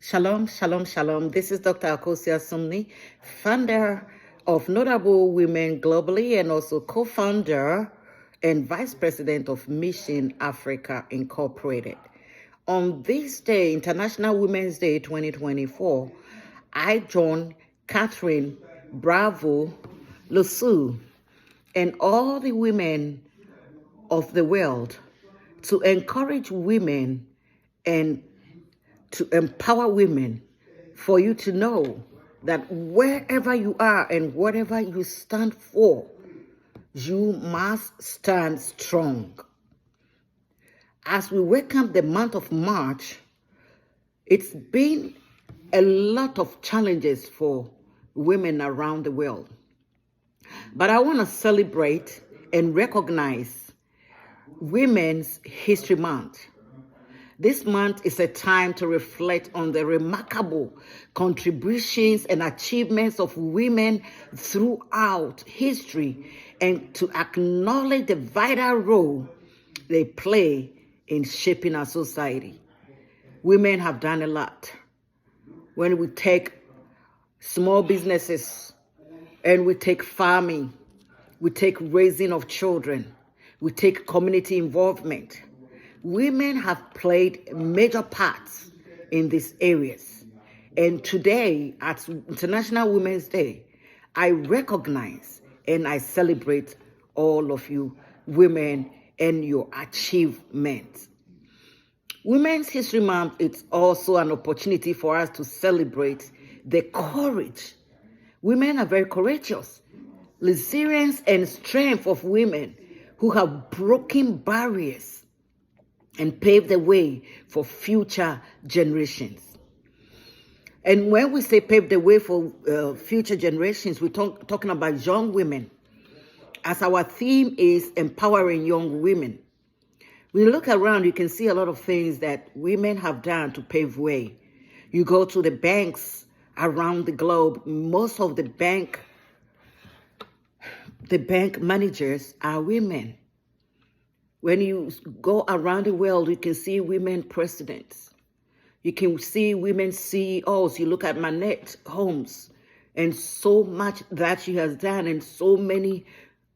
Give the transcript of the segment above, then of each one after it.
Shalom, shalom, shalom. This is Dr. Akosia Sumni, founder of Notable Women Globally and also co-founder and vice president of Mission Africa Incorporated. On this day, International Women's Day 2024, I join Catherine Bravo Lusu and all the women of the world to encourage women and to empower women, for you to know that wherever you are and whatever you stand for, you must stand strong. As we welcome the month of March, it's been a lot of challenges for women around the world. But I want to celebrate and recognize Women's History Month. This month is a time to reflect on the remarkable contributions and achievements of women throughout history and to acknowledge the vital role they play in shaping our society. Women have done a lot. When we take small businesses and we take farming, we take raising of children, we take community involvement, women have played major parts in these areas. And today, at International Women's Day, I recognize and I celebrate all of you women and your achievements. Women's History Month is also an opportunity for us to celebrate the courage. Women are very courageous. Resilience and strength of women who have broken barriers and pave the way for future generations. And when we say pave the way for future generations, we're talking about young women, as our theme is empowering young women. When you look around, you can see a lot of things that women have done to pave way. You go to the banks around the globe, most of the bank managers are women. When you go around the world, you can see women presidents. You can see women CEOs. You look at Manette Holmes and so much that she has done and so many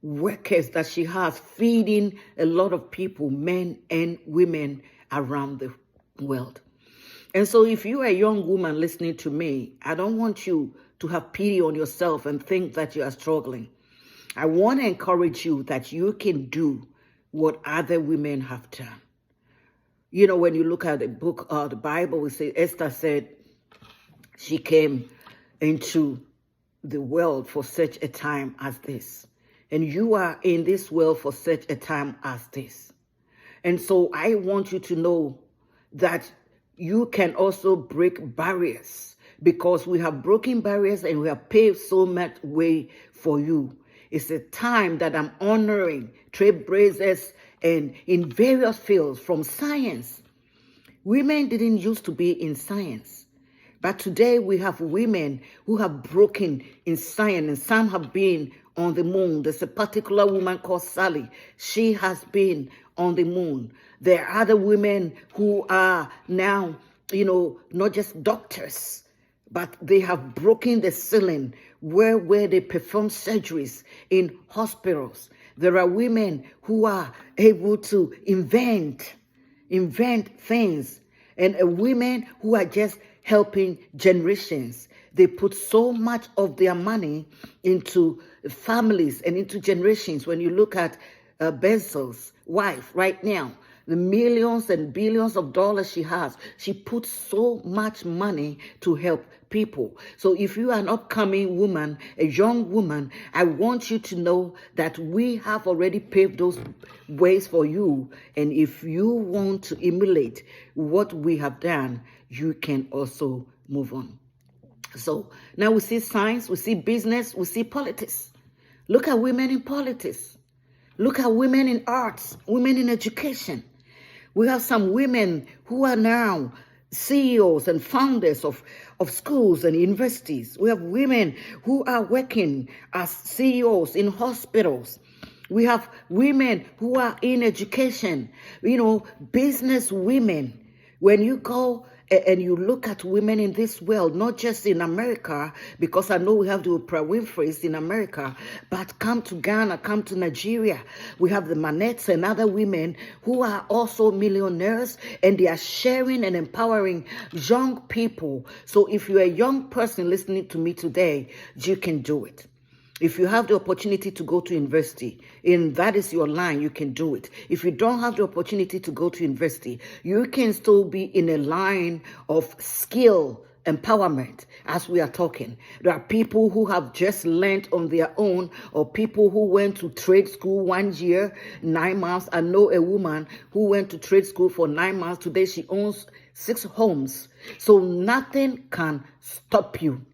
workers that she has feeding a lot of people, men and women around the world. And so if you're a young woman listening to me, I don't want you to have pity on yourself and think that you are struggling. I want to encourage you that you can do what other women have done. You know, when you look at the book of the Bible, we say Esther said she came into the world for such a time as this. And you are in this world for such a time as this. And so I want you to know that you can also break barriers, because we have broken barriers and we have paved so much way for you. It's a time that I'm honoring trailblazers and in various fields from science. Women didn't used to be in science, but today we have women who have broken in science, and some have been on the moon. There's a particular woman called Sally. She has been on the moon. There are other women who are now, not just doctors, but they have broken the ceiling where they perform surgeries in hospitals. There are women who are able to invent things, and women who are just helping generations. They put so much of their money into families and into generations. When you look at Bezos' wife right now, the millions and billions of dollars she has, she puts so much money to help people. So if you are an upcoming woman, a young woman, I want you to know that we have already paved those ways for you. And if you want to emulate what we have done, you can also move on. So now we see science, we see business, we see politics. Look at women in politics. Look at women in arts, women in education. We have some women who are now CEOs and founders of schools and universities. We have women who are working as CEOs in hospitals. We have women who are in education, business women. When you go And you look at women in this world, not just in America, because I know we have the Oprah Winfrey's in America, but come to Ghana, come to Nigeria. We have the Manettes and other women who are also millionaires, and they are sharing and empowering young people. So if you're a young person listening to me today, you can do it. If you have the opportunity to go to university, and that is your line, you can do it. If you don't have the opportunity to go to university, you can still be in a line of skill empowerment as we are talking. There are people who have just learned on their own, or people who went to trade school 1 year, 9 months. I know a woman who went to trade school for 9 months. Today she owns 6 homes. So nothing can stop you.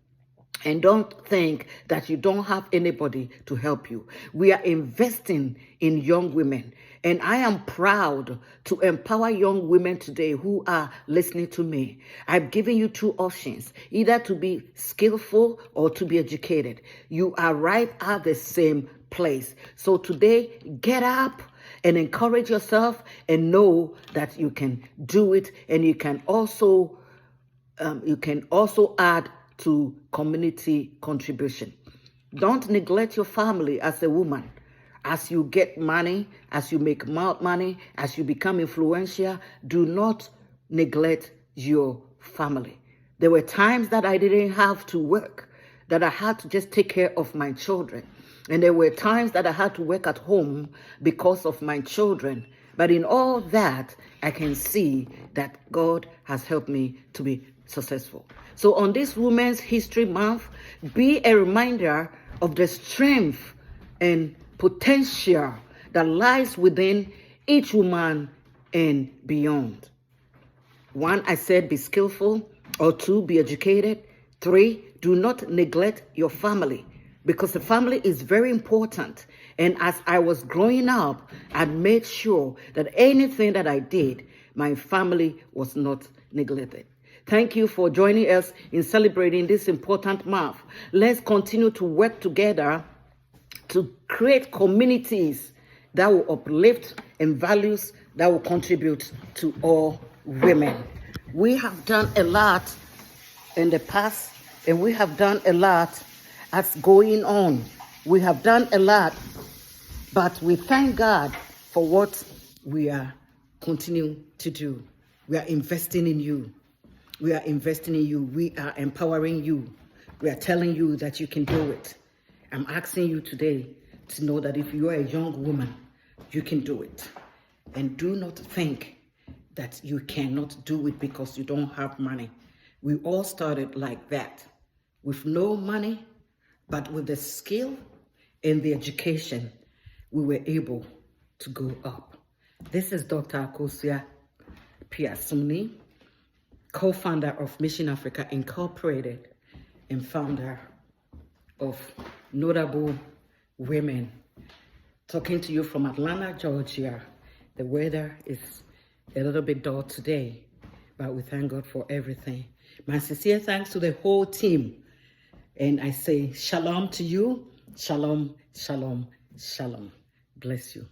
And don't think that you don't have anybody to help you. We are investing in young women. And I am proud to empower young women today who are listening to me. I've given you 2 options, either to be skillful or to be educated. You are right at the same place. So today, get up and encourage yourself and know that you can do it. And you can also add to community contribution. Don't neglect your family as a woman. As you get money, as you make money, as you become influential, do not neglect your family. There were times that I didn't have to work, that I had to just take care of my children. And there were times that I had to work at home because of my children. But in all that, I can see that God has helped me to be successful. So on this Women's History Month, be a reminder of the strength and potential that lies within each woman and beyond. 1, I said be skillful, or 2, be educated. 3, do not neglect your family, because the family is very important. And as I was growing up, I made sure that anything that I did, my family was not neglected. Thank you for joining us in celebrating this important month. Let's continue to work together to create communities that will uplift and values that will contribute to all women. We have done a lot in the past, and we have done a lot as going on. We have done a lot, but we thank God for what we are continuing to do. We are investing in you. We are investing in you. We are empowering you. We are telling you that you can do it. I'm asking you today to know that if you are a young woman, you can do it. And do not think that you cannot do it because you don't have money. We all started like that, with no money, but with the skill and the education, we were able to go up. This is Dr. Akosua Piasuni, co-founder of Mission Africa Incorporated and founder of Notable Women, talking to you from Atlanta, Georgia. The weather is a little bit dull today, but we thank God for everything. My sincere thanks to the whole team. And I say shalom to you. Shalom, shalom, shalom. Bless you.